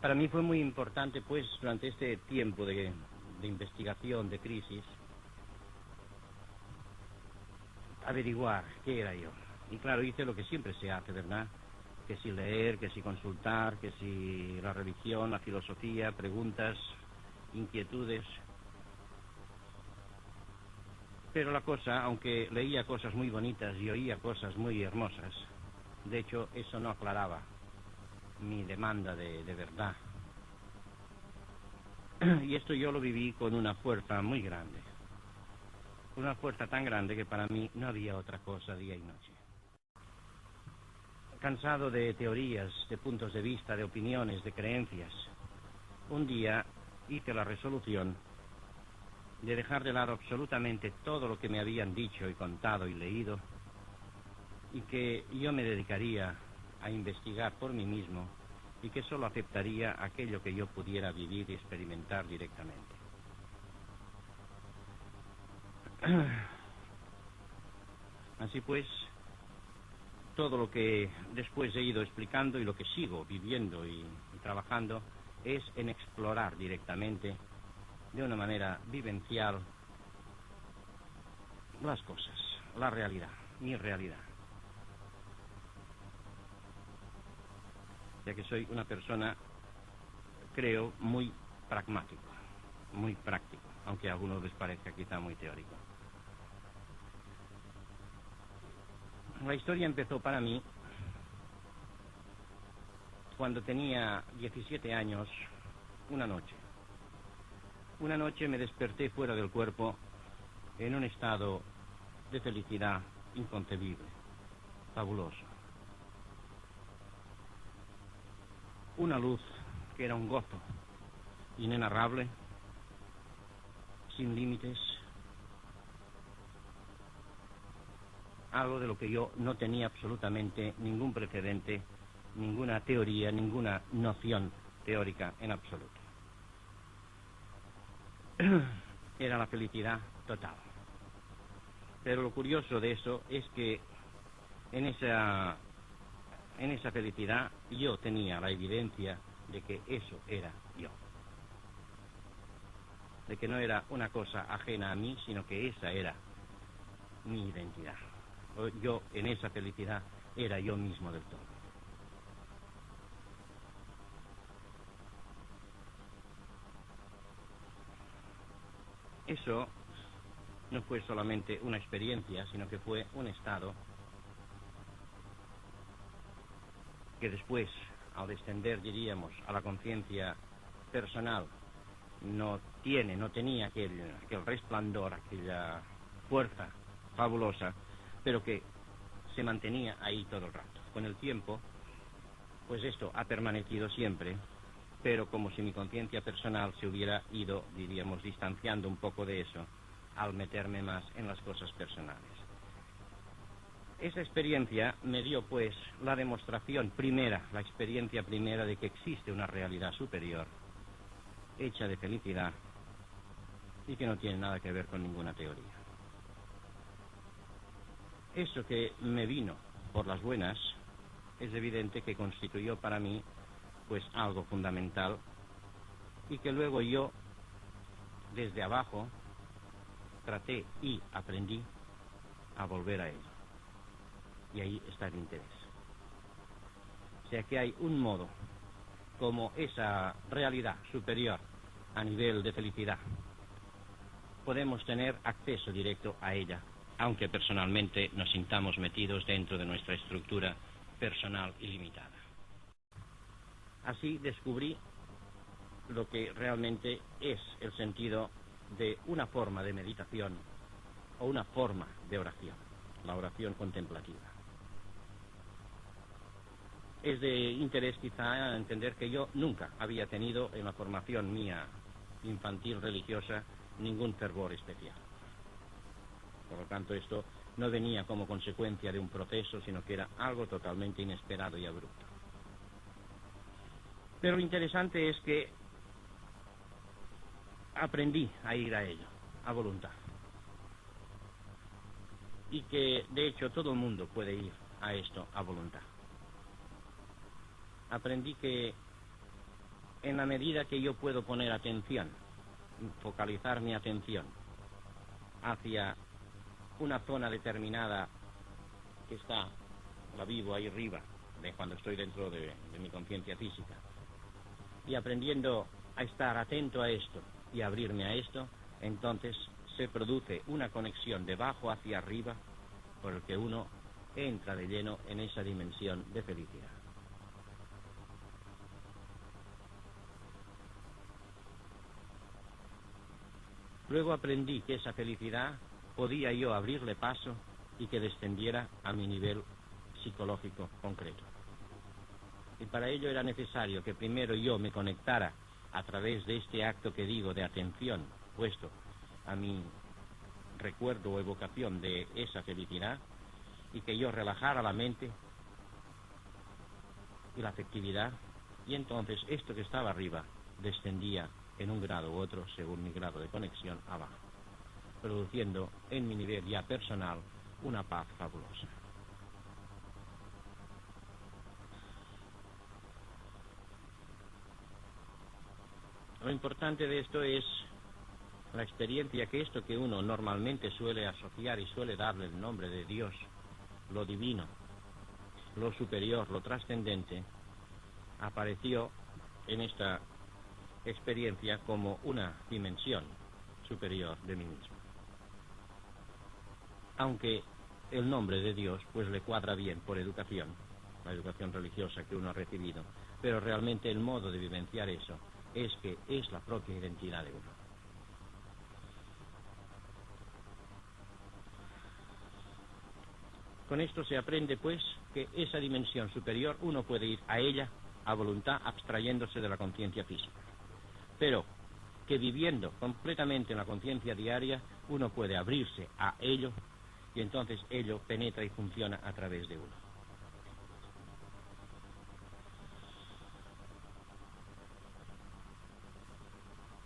Para mí fue muy importante, pues, durante este tiempo de investigación, de crisis, averiguar qué era yo. Y claro, hice lo que siempre se hace, ¿verdad? Que si leer, que si consultar, que si la religión, la filosofía, preguntas, inquietudes. Pero la cosa, aunque leía cosas muy bonitas y oía cosas muy hermosas, de hecho eso no aclaraba mi demanda de verdad. Y esto yo lo viví con una fuerza muy grande. Una fuerza tan grande que para mí no había otra cosa día y noche. Cansado de teorías, de puntos de vista, de opiniones, de creencias, un día hice la resolución de dejar de lado absolutamente todo lo que me habían dicho y contado y leído, y que yo me dedicaría a investigar por mí mismo y que solo aceptaría aquello que yo pudiera vivir y experimentar directamente. Así pues, todo lo que después he ido explicando y lo que sigo viviendo y trabajando es en explorar directamente, de una manera vivencial, las cosas, la realidad, mi realidad. Ya que soy una persona, creo, muy pragmático, muy práctico, aunque a algunos les parezca quizá muy teórico. La historia empezó para mí cuando tenía 17 años, una noche. Una noche me desperté fuera del cuerpo en un estado de felicidad inconcebible, fabuloso. Una luz que era un gozo inenarrable, sin límites, algo de lo que yo no tenía absolutamente ningún precedente, ninguna teoría, ninguna noción teórica en absoluto. Era la felicidad total. Pero lo curioso de eso es que en esa felicidad yo tenía la evidencia de que eso era yo. De que no era una cosa ajena a mí, sino que esa era mi identidad. Yo en esa felicidad era yo mismo del todo. Eso no fue solamente una experiencia, sino que fue un estado que después, al descender, diríamos, a la conciencia personal, no tenía aquel resplandor, aquella fuerza fabulosa, pero que se mantenía ahí todo el rato. Con el tiempo, pues esto ha permanecido siempre, pero como si mi conciencia personal se hubiera ido, diríamos, distanciando un poco de eso, al meterme más en las cosas personales. Esa experiencia me dio, pues, la demostración primera, la experiencia primera de que existe una realidad superior, hecha de felicidad, y que no tiene nada que ver con ninguna teoría. Eso que me vino por las buenas, es evidente que constituyó para mí, pues, algo fundamental, y que luego yo, desde abajo, traté y aprendí a volver a ello. Y ahí está el interés. O sea que hay un modo, como esa realidad superior a nivel de felicidad, podemos tener acceso directo a ella, aunque personalmente nos sintamos metidos dentro de nuestra estructura personal y limitada. Así descubrí lo que realmente es el sentido de una forma de meditación o una forma de oración, la oración contemplativa. Es de interés quizá entender que yo nunca había tenido en la formación mía infantil religiosa ningún fervor especial. Por lo tanto, esto no venía como consecuencia de un proceso, sino que era algo totalmente inesperado y abrupto. Pero lo interesante es que aprendí a ir a ello, a voluntad. Y que, de hecho, todo el mundo puede ir a esto a voluntad. Aprendí que en la medida que yo puedo poner atención, focalizar mi atención hacia una zona determinada que está, la vivo ahí arriba, de cuando estoy dentro de mi conciencia física, y aprendiendo a estar atento a esto y abrirme a esto, entonces se produce una conexión de abajo hacia arriba por el que uno entra de lleno en esa dimensión de felicidad. Luego aprendí que esa felicidad podía yo abrirle paso y que descendiera a mi nivel psicológico concreto. Y para ello era necesario que primero yo me conectara a través de este acto que digo de atención puesto a mi recuerdo o evocación de esa felicidad, y que yo relajara la mente y la afectividad, y entonces esto que estaba arriba descendía en un grado u otro según mi grado de conexión abajo, produciendo en mi nivel ya personal una paz fabulosa. Lo importante de esto es la experiencia que esto que uno normalmente suele asociar y suele darle el nombre de Dios, lo divino, lo superior, lo trascendente, apareció en esta experiencia como una dimensión superior de mí mismo. Aunque el nombre de Dios pues le cuadra bien por educación, la educación religiosa que uno ha recibido, pero realmente el modo de vivenciar eso es que es la propia identidad de uno. Con esto se aprende pues que esa dimensión superior uno puede ir a ella a voluntad abstrayéndose de la conciencia física, pero que viviendo completamente en la conciencia diaria uno puede abrirse a ello y entonces ello penetra y funciona a través de uno.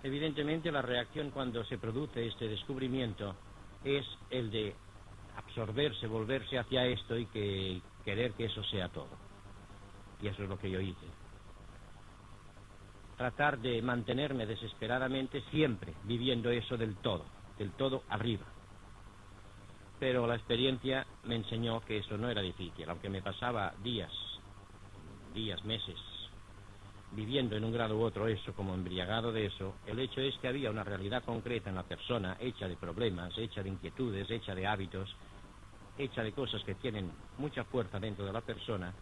Evidentemente la reacción cuando se produce este descubrimiento es el de absorberse, volverse hacia esto y querer que eso sea todo. Y eso es lo que yo hice. Tratar de mantenerme desesperadamente siempre viviendo eso del todo arriba. Pero la experiencia me enseñó que eso no era difícil, aunque me pasaba días, meses, viviendo en un grado u otro eso, como embriagado de eso. El hecho es que había una realidad concreta en la persona, hecha de problemas, hecha de inquietudes, hecha de hábitos, hecha de cosas que tienen mucha fuerza dentro de la persona,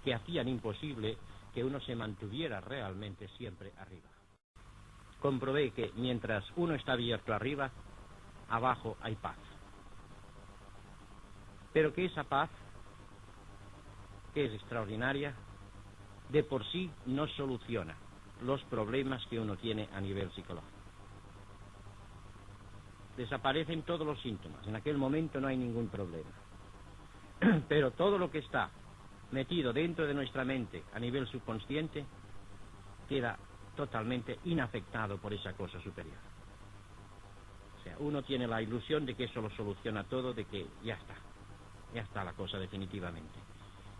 que hacían imposible que uno se mantuviera realmente siempre arriba. Comprobé que mientras uno está abierto arriba, abajo hay paz. Pero que esa paz, que es extraordinaria, de por sí no soluciona los problemas que uno tiene a nivel psicológico. Desaparecen todos los síntomas, en aquel momento no hay ningún problema. Pero todo lo que está metido dentro de nuestra mente a nivel subconsciente queda totalmente inafectado por esa cosa superior. O sea, uno tiene la ilusión de que eso lo soluciona todo, de que ya está la cosa definitivamente.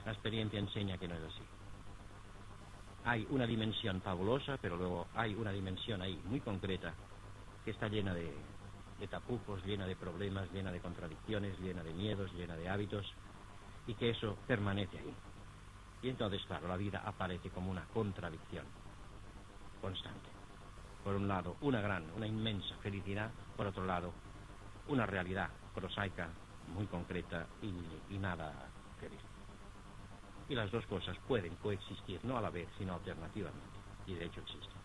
La experiencia enseña que no es así. Hay una dimensión fabulosa, pero luego hay una dimensión ahí muy concreta que está llena de tapujos, llena de problemas, llena de contradicciones, llena de miedos, llena de hábitos, y que eso permanece ahí. Y entonces, claro, la vida aparece como una contradicción constante. Por un lado, una inmensa felicidad; por otro lado, una realidad prosaica, muy concreta y nada feliz. Y las dos cosas pueden coexistir, no a la vez, sino alternativamente. Y de hecho existen.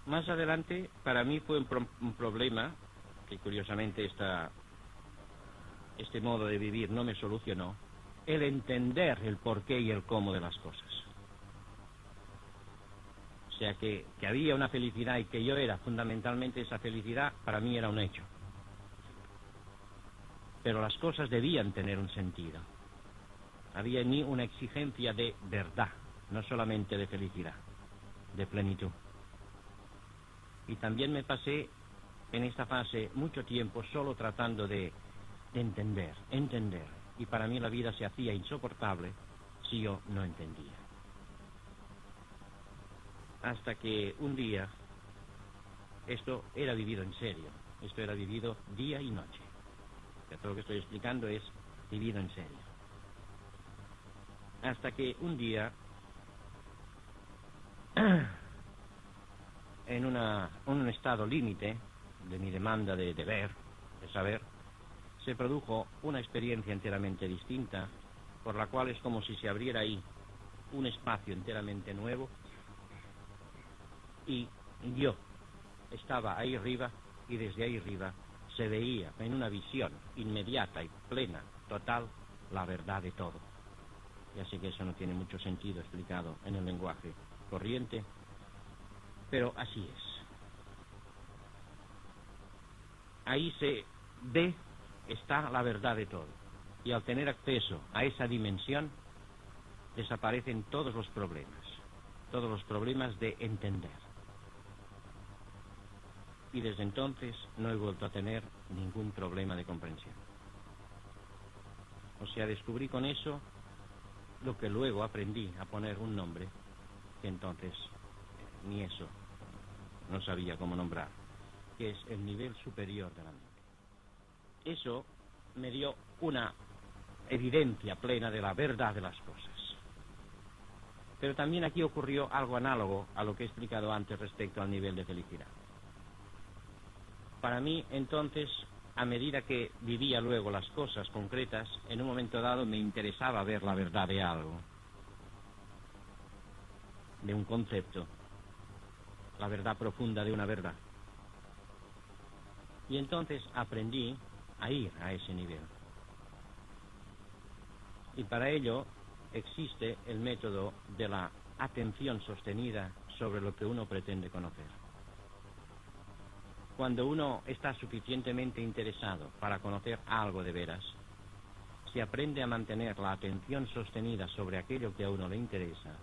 Más adelante, para mí fue un problema que curiosamente este modo de vivir no me solucionó, el entender el porqué y el cómo de las cosas. O sea, que había una felicidad y que yo era fundamentalmente esa felicidad, para mí era un hecho. Pero las cosas debían tener un sentido. Había en mí una exigencia de verdad, no solamente de felicidad, de plenitud. Y también me pasé en esta fase mucho tiempo solo tratando de entender. Y para mí la vida se hacía insoportable si yo no entendía. Hasta que un día, esto era vivido en serio, esto era vivido día y noche. Que todo lo que estoy explicando es vivido en serio. Hasta que un día, en un estado límite de mi demanda de ver, de saber, se produjo una experiencia enteramente distinta, por la cual es como si se abriera ahí un espacio enteramente nuevo, y yo estaba ahí arriba, y desde ahí arriba se veía en una visión inmediata y plena, total, la verdad de todo. Ya sé que eso no tiene mucho sentido explicado en el lenguaje corriente, pero así es. Ahí se ve, está la verdad de todo. Y al tener acceso a esa dimensión, desaparecen todos los problemas de entender. Y desde entonces no he vuelto a tener ningún problema de comprensión. O sea, descubrí con eso lo que luego aprendí a poner un nombre, que entonces ni eso no sabía cómo nombrar, que es el nivel superior de la mente. Eso me dio una evidencia plena de la verdad de las cosas. Pero también aquí ocurrió algo análogo a lo que he explicado antes respecto al nivel de felicidad. Para mí, entonces, a medida que vivía luego las cosas concretas, en un momento dado me interesaba ver la verdad de algo, de un concepto, la verdad profunda de una verdad. Y entonces aprendí a ir a ese nivel. Y para ello existe el método de la atención sostenida sobre lo que uno pretende conocer. Cuando uno está suficientemente interesado para conocer algo de veras, se aprende a mantener la atención sostenida sobre aquello que a uno le interesa,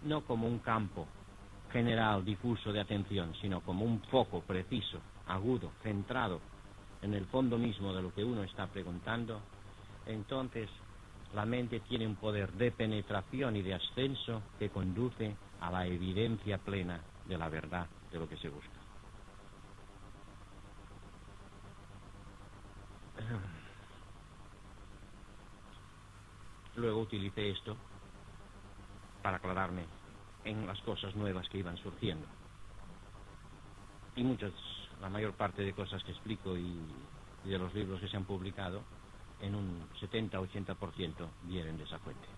no como un campo general, difuso de atención, sino como un foco preciso, agudo, centrado en el fondo mismo de lo que uno está preguntando. Entonces la mente tiene un poder de penetración y de ascenso que conduce a la evidencia plena de la verdad de lo que se busca. Luego utilicé esto para aclararme en las cosas nuevas que iban surgiendo. Y la mayor parte de cosas que explico y de los libros que se han publicado, en un 70-80% vienen de esa fuente.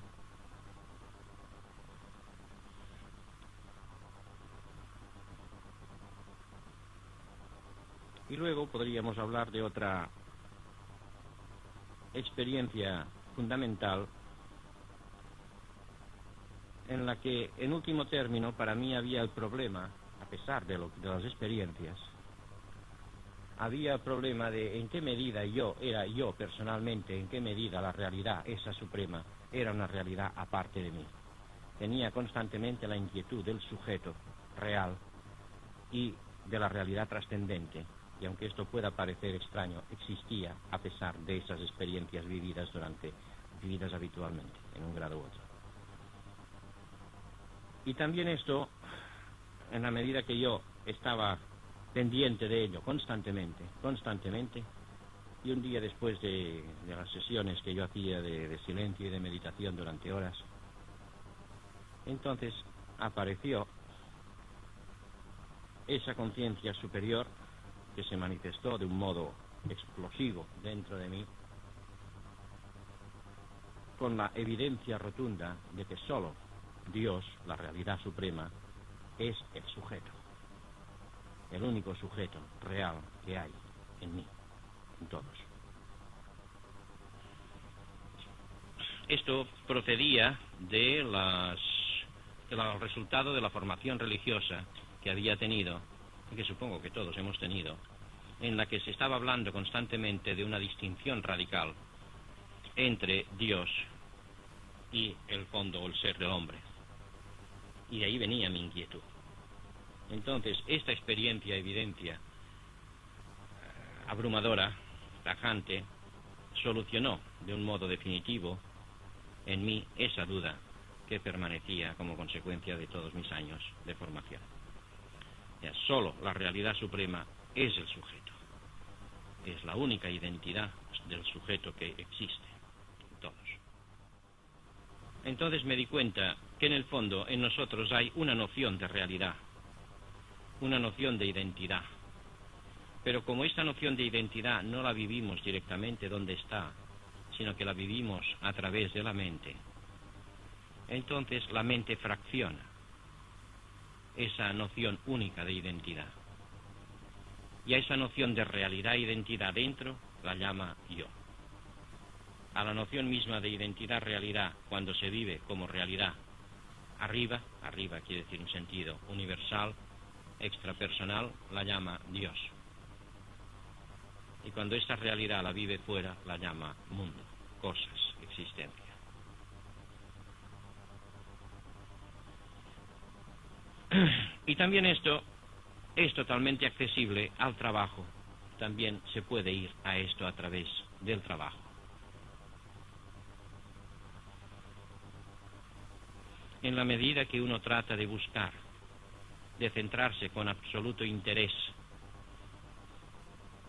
Y luego podríamos hablar de otra experiencia fundamental en la que, en último término, para mí había el problema, a pesar de las experiencias, había el problema de en qué medida yo personalmente, en qué medida la realidad, esa suprema, era una realidad aparte de mí. Tenía constantemente la inquietud del sujeto real y de la realidad trascendente, y aunque esto pueda parecer extraño, existía a pesar de esas experiencias vividas habitualmente, en un grado u otro. Y también esto, en la medida que yo estaba pendiente de ello constantemente, y un día después de las sesiones que yo hacía de silencio y de meditación durante horas, entonces apareció esa conciencia superior que se manifestó de un modo explosivo dentro de mí, con la evidencia rotunda de que solo Dios, la realidad suprema, es el sujeto, el único sujeto real que hay en mí, en todos. Esto procedía del resultado de la formación religiosa que había tenido, y que supongo que todos hemos tenido, en la que se estaba hablando constantemente de una distinción radical entre Dios y el fondo o el ser del hombre. Y de ahí venía mi inquietud. Entonces, esta experiencia, evidencia, abrumadora, tajante, solucionó de un modo definitivo en mí esa duda que permanecía como consecuencia de todos mis años de formación. Ya, solo la realidad suprema es el sujeto. Es la única identidad del sujeto que existe en todos. Entonces me di cuenta que en el fondo en nosotros hay una noción de realidad, una noción de identidad. Pero como esta noción de identidad no la vivimos directamente donde está, sino que la vivimos a través de la mente, entonces la mente fracciona esa noción única de identidad. Y a esa noción de realidad e identidad dentro la llama yo. A la noción misma de identidad, realidad, cuando se vive como realidad arriba quiere decir un sentido universal, extrapersonal, la llama Dios. Y cuando esta realidad la vive fuera, la llama mundo, cosas, existencia. Y también esto es totalmente accesible al trabajo. También se puede ir a esto a través del trabajo. En la medida que uno trata de buscar, de centrarse con absoluto interés,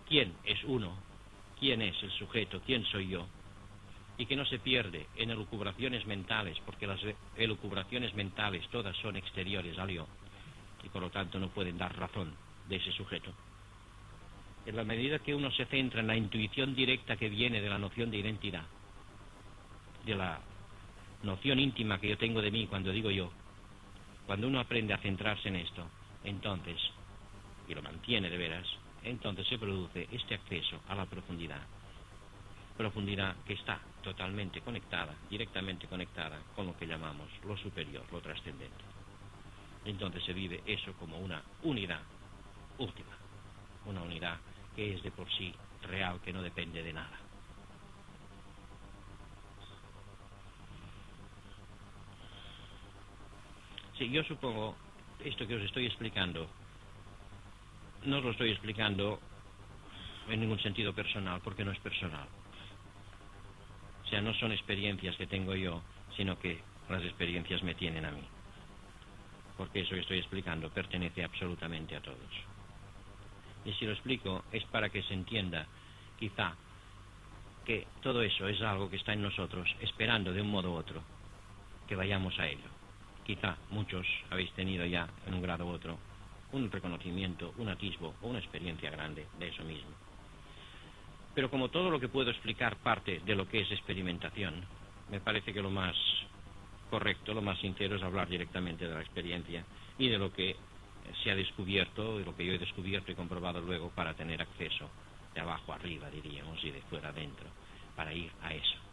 quién es uno, quién es el sujeto, quién soy yo, y que no se pierde en elucubraciones mentales, porque las elucubraciones mentales todas son exteriores al yo, y por lo tanto no pueden dar razón de ese sujeto. En la medida que uno se centra en la intuición directa que viene de la noción de identidad, de la noción íntima que yo tengo de mí cuando digo yo, cuando uno aprende a centrarse en esto, entonces, y lo mantiene de veras, entonces se produce este acceso a la profundidad que está totalmente conectada, directamente conectada con lo que llamamos lo superior, lo trascendente. Entonces se vive eso como una unidad última, una unidad que es de por sí real, que no depende de nada. Sí, yo supongo, esto que os estoy explicando, no os lo estoy explicando en ningún sentido personal, porque no es personal. O sea, no son experiencias que tengo yo, sino que las experiencias me tienen a mí. Porque eso que estoy explicando pertenece absolutamente a todos. Y si lo explico es para que se entienda, quizá, que todo eso es algo que está en nosotros, esperando de un modo u otro que vayamos a ello. Quizá muchos habéis tenido ya, en un grado u otro, un reconocimiento, un atisbo o una experiencia grande de eso mismo. Pero como todo lo que puedo explicar parte de lo que es experimentación, me parece que lo más correcto, lo más sincero es hablar directamente de la experiencia y de lo que se ha descubierto, de lo que yo he descubierto y comprobado luego para tener acceso de abajo arriba, diríamos, y de fuera adentro, para ir a eso.